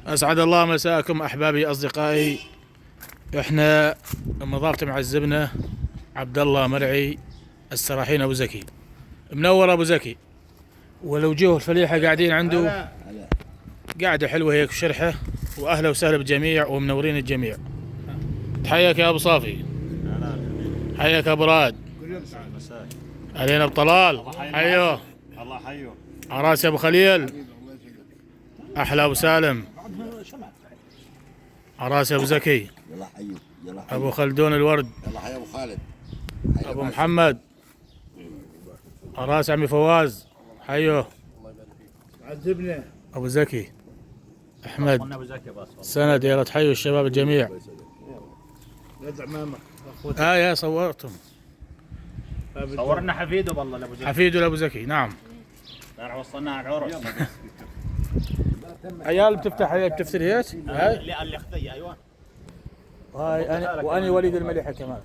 أسعد الله مساءكم أحبابي أصدقائي. إحنا مضافة مع الزبنة عبد الله مرعي السراحين أبو زكي. منور أبو زكي، والوجوه الفليحة قاعدين عنده قاعدة حلوة هيك شرحة، وأهلا وسهلا بالجميع ومنورين الجميع. تحياك يا أبو صافي، حياك أبو راد، علينا أبو طلال، حيوه الله حيو عراس أبو خليل، أحلى أبو سالم، عراس أبو زكي، يلا حيو يلا حيو أبو خلدون الورد، يلا حيو ابو خالد، أبو محمد، عراس عمي فواز، حيوه عذبنا أبو زكي، أحمد سند. يلا تحيوا الشباب الجميع. يد عمامك يا صورتم صورنا حفيده والله لابو زكي، حفيده لأبو زكي. نعم راح وصلناها على العرس. عيال بتفتح هيك بتفتح هيك. هاي اللي اختي ايوه هاي أنا وأنا وليد المليحة كمان.